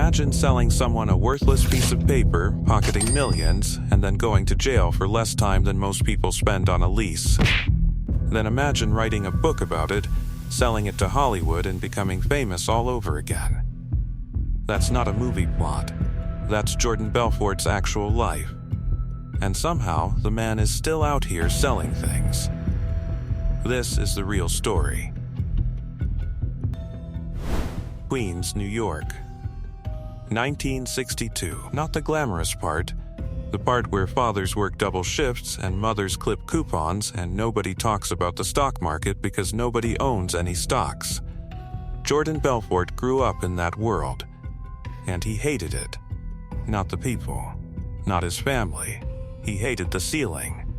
Imagine selling someone a worthless piece of paper, pocketing millions, and then going to jail for less time than most people spend on a lease. Then imagine writing a book about it, selling it to Hollywood, and becoming famous all over again. That's not a movie plot. That's Jordan Belfort's actual life. And somehow, the man is still out here selling things. This is the real story. Queens, New York. 1962. Not the glamorous part. The part where fathers work double shifts and mothers clip coupons and nobody talks about the stock market because nobody owns any stocks. Jordan Belfort grew up in that world. And he hated it. Not the people. Not his family. He hated the ceiling.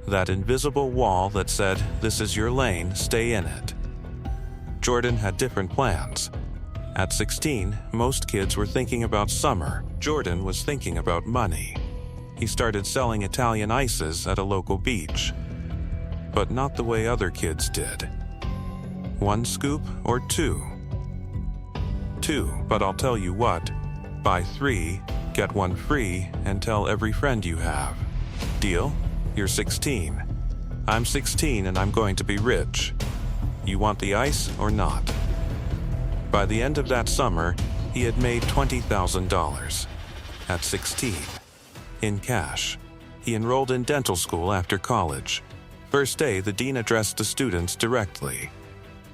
That invisible wall that said, "This is your lane, stay in it." Jordan had different plans. At 16, most kids were thinking about summer. Jordan was thinking about money. He started selling Italian ices at a local beach. But not the way other kids did. 1 scoop or 2? 2, but I'll tell you what. Buy 3, get 1 free, and tell every friend you have. Deal? You're 16. I'm 16 and I'm going to be rich. You want the ice or not? By the end of that summer, he had made $20,000. At 16. In cash. He enrolled in dental school after college. First day, the dean addressed the students directly.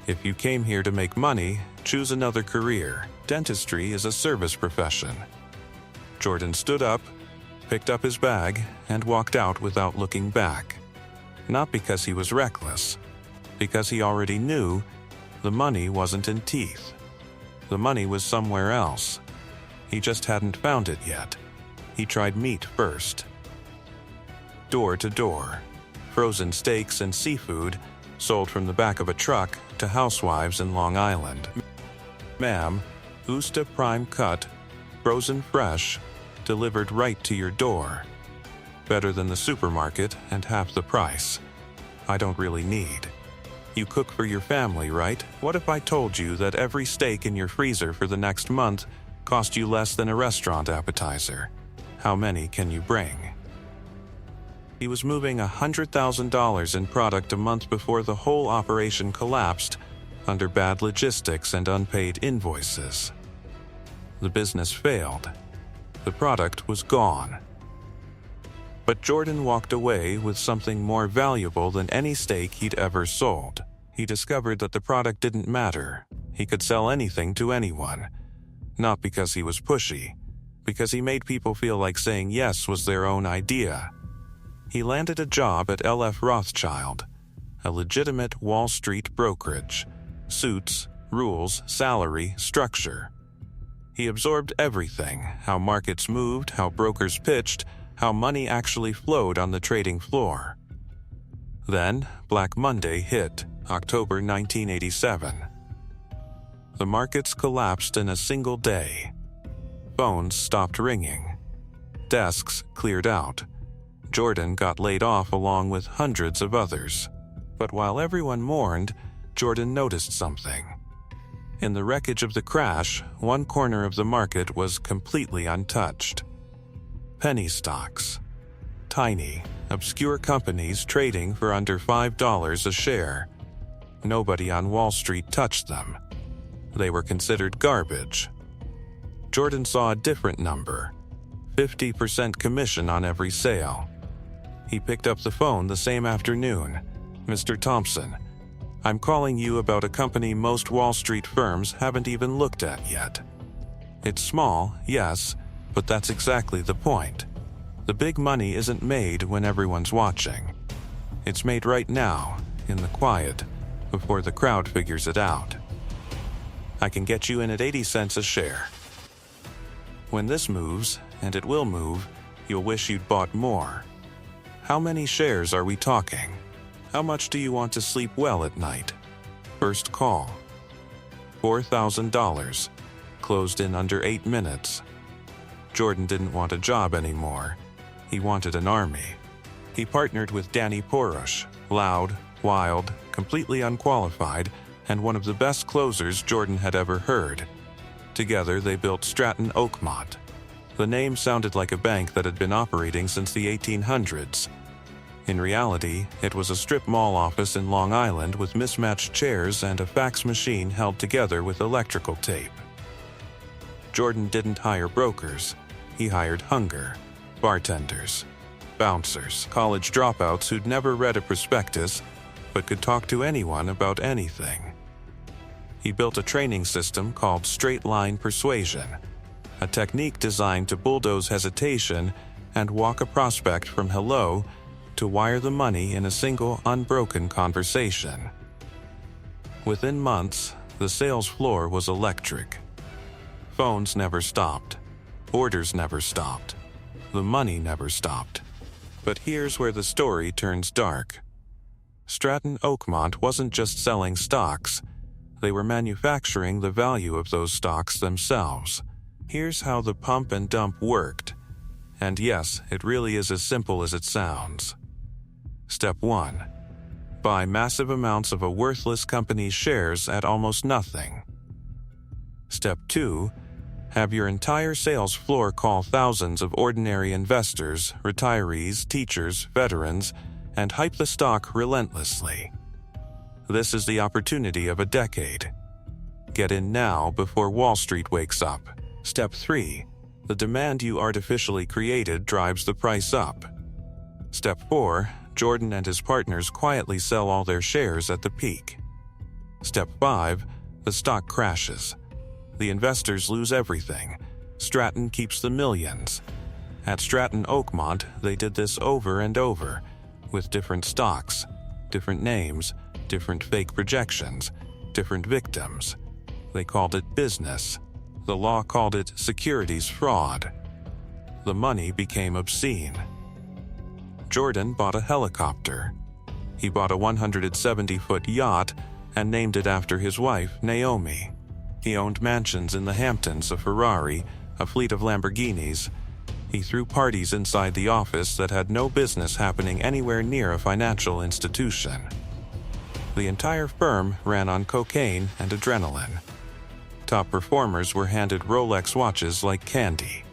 If you came here to make money, choose another career. Dentistry is a service profession. Jordan stood up, picked up his bag, and walked out without looking back. Not because he was reckless, because he already knew the money wasn't in teeth. The money was somewhere else. He just hadn't found it yet. He tried meat first. Door to door. Frozen steaks and seafood sold from the back of a truck to housewives in Long Island. Ma'am, Usta prime cut, frozen fresh, delivered right to your door. Better than the supermarket and half the price. I don't really need. You cook for your family, right? What if I told you that every steak in your freezer for the next month cost you less than a restaurant appetizer? How many can you bring? He was moving $100,000 in product a month before the whole operation collapsed under bad logistics and unpaid invoices. The business failed. The product was gone. But Jordan walked away with something more valuable than any steak he'd ever sold. He discovered that the product didn't matter. He could sell anything to anyone. Not because he was pushy, because he made people feel like saying yes was their own idea. He landed a job at L.F. Rothschild, a legitimate Wall Street brokerage. Suits, rules, salary, structure. He absorbed everything, how markets moved, how brokers pitched, how money actually flowed on the trading floor. Then, Black Monday hit, October 1987. The markets collapsed in a single day. Phones stopped ringing. Desks cleared out. Jordan got laid off along with hundreds of others. But while everyone mourned, Jordan noticed something. In the wreckage of the crash, one corner of the market was completely untouched. Penny stocks. Tiny, obscure companies trading for under $5 a share. Nobody on Wall Street touched them. They were considered garbage. Jordan saw a different number. 50% commission on every sale. He picked up the phone the same afternoon. "Mr. Thompson, I'm calling you about a company most Wall Street firms haven't even looked at yet. It's small, yes, but that's exactly the point. The big money isn't made when everyone's watching. It's made right now, in the quiet, before the crowd figures it out. I can get you in at 80 cents a share. When this moves, and it will move, you'll wish you'd bought more. How many shares are we talking? How much do you want to sleep well at night? First call. $4,000. Closed in under 8 minutes. Jordan didn't want a job anymore. He wanted an army. He partnered with Danny Porush, loud, wild, completely unqualified, and one of the best closers Jordan had ever heard. Together, they built Stratton Oakmont. The name sounded like a bank that had been operating since the 1800s. In reality, it was a strip mall office in Long Island with mismatched chairs and a fax machine held together with electrical tape. Jordan didn't hire brokers. He hired hunger, bartenders, bouncers, college dropouts who'd never read a prospectus but could talk to anyone about anything. He built a training system called straight-line persuasion, a technique designed to bulldoze hesitation and walk a prospect from hello to wire the money in a single, unbroken conversation. Within months, the sales floor was electric. Phones never stopped. Orders never stopped. The money never stopped. But here's where the story turns dark. Stratton Oakmont wasn't just selling stocks. They were manufacturing the value of those stocks themselves. Here's how the pump and dump worked. And yes, it really is as simple as it sounds. Step 1. Buy massive amounts of a worthless company's shares at almost nothing. Step 2. Have your entire sales floor call thousands of ordinary investors, retirees, teachers, veterans, and hype the stock relentlessly. This is the opportunity of a decade. Get in now before Wall Street wakes up. Step 3. The demand you artificially created drives the price up. Step 4. Jordan and his partners quietly sell all their shares at the peak. Step 5. The stock crashes. The investors lose everything. Stratton keeps the millions. At Stratton Oakmont, they did this over and over, with different stocks, different names, different fake projections, different victims. They called it business. The law called it securities fraud. The money became obscene. Jordan bought a helicopter. He bought a 170-foot yacht and named it after his wife, Naomi. He owned mansions in the Hamptons, a Ferrari, a fleet of Lamborghinis. He threw parties inside the office that had no business happening anywhere near a financial institution. The entire firm ran on cocaine and adrenaline. Top performers were handed Rolex watches like candy.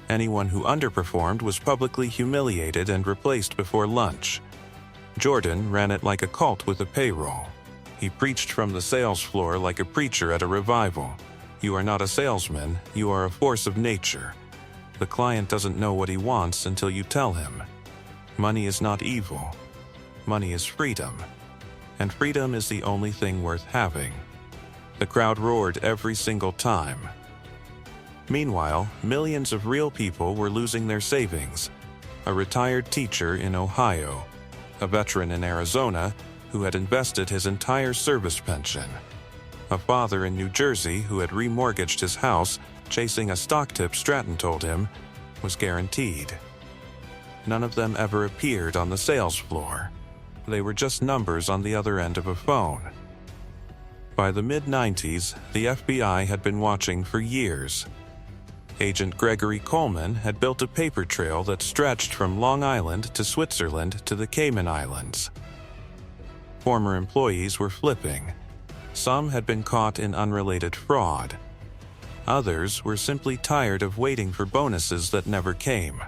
Anyone who underperformed was publicly humiliated and replaced before lunch. Jordan ran it like a cult with a payroll. He preached from the sales floor like a preacher at a revival. You are not a salesman, you are a force of nature. The client doesn't know what he wants until you tell him. Money is not evil. Money is freedom. And freedom is the only thing worth having. The crowd roared every single time. Meanwhile, millions of real people were losing their savings. A retired teacher in Ohio, a veteran in Arizona who had invested his entire service pension, a father in New Jersey who had remortgaged his house, chasing a stock tip Stratton told him was guaranteed. None of them ever appeared on the sales floor. They were just numbers on the other end of a phone. By the mid-90s, the FBI had been watching for years. Agent Gregory Coleman had built a paper trail that stretched from Long Island to Switzerland to the Cayman Islands. Former employees were flipping. Some had been caught in unrelated fraud. Others were simply tired of waiting for bonuses that never came.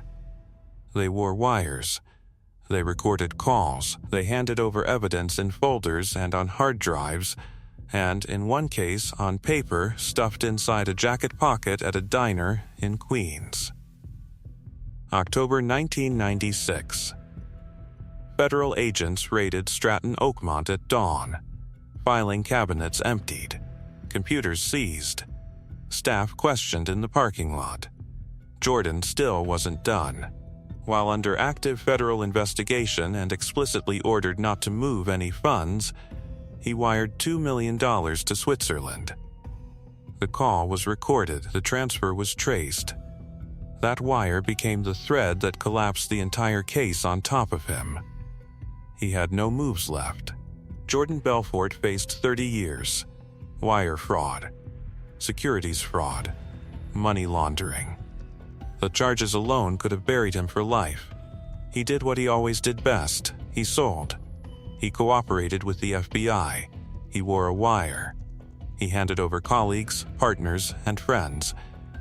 They wore wires. They recorded calls. They handed over evidence in folders and on hard drives, and in one case on paper stuffed inside a jacket pocket at a diner in Queens. October 1996. Federal agents raided Stratton Oakmont at dawn. Filing cabinets emptied. Computers seized. Staff questioned in the parking lot. Jordan still wasn't done. While under active federal investigation and explicitly ordered not to move any funds, he wired $2 million to Switzerland. The call was recorded, the transfer was traced. That wire became the thread that collapsed the entire case on top of him. He had no moves left. Jordan Belfort faced 30 years. Wire fraud, securities fraud, money laundering. The charges alone could have buried him for life. He did what he always did best. He sold. He cooperated with the FBI. He wore a wire. He handed over colleagues, partners, and friends.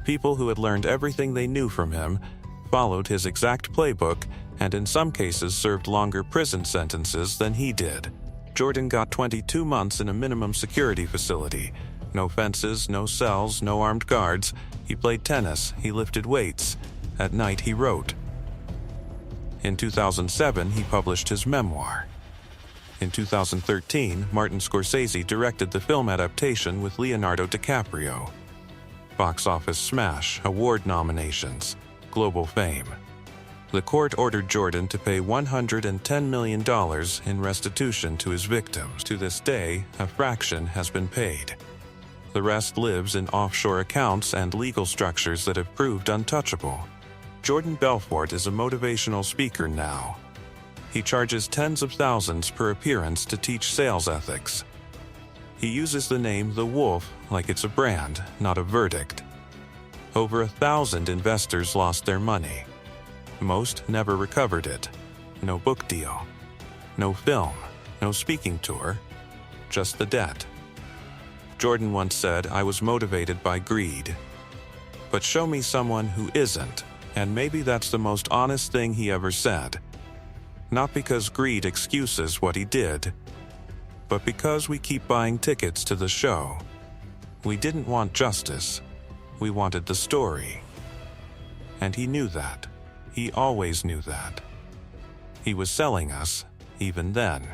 People who had learned everything they knew from him, followed his exact playbook, and in some cases served longer prison sentences than he did. Jordan got 22 months in a minimum security facility. No fences, no cells, no armed guards. He played tennis, he lifted weights. At night he wrote. In 2007, he published his memoir. In 2013, Martin Scorsese directed the film adaptation with Leonardo DiCaprio. Box office smash, award nominations, global fame. The court ordered Jordan to pay $110 million in restitution to his victims. To this day, a fraction has been paid. The rest lives in offshore accounts and legal structures that have proved untouchable. Jordan Belfort is a motivational speaker now. He charges tens of thousands per appearance to teach sales ethics. He uses the name The Wolf like it's a brand, not a verdict. Over 1,000 investors lost their money. Most never recovered it. No book deal. No film. No speaking tour. Just the debt. Jordan once said, "I was motivated by greed." But show me someone who isn't, and maybe that's the most honest thing he ever said. Not because greed excuses what he did, but because we keep buying tickets to the show. We didn't want justice. We wanted the story. And he knew that. He always knew that. He was selling us, even then.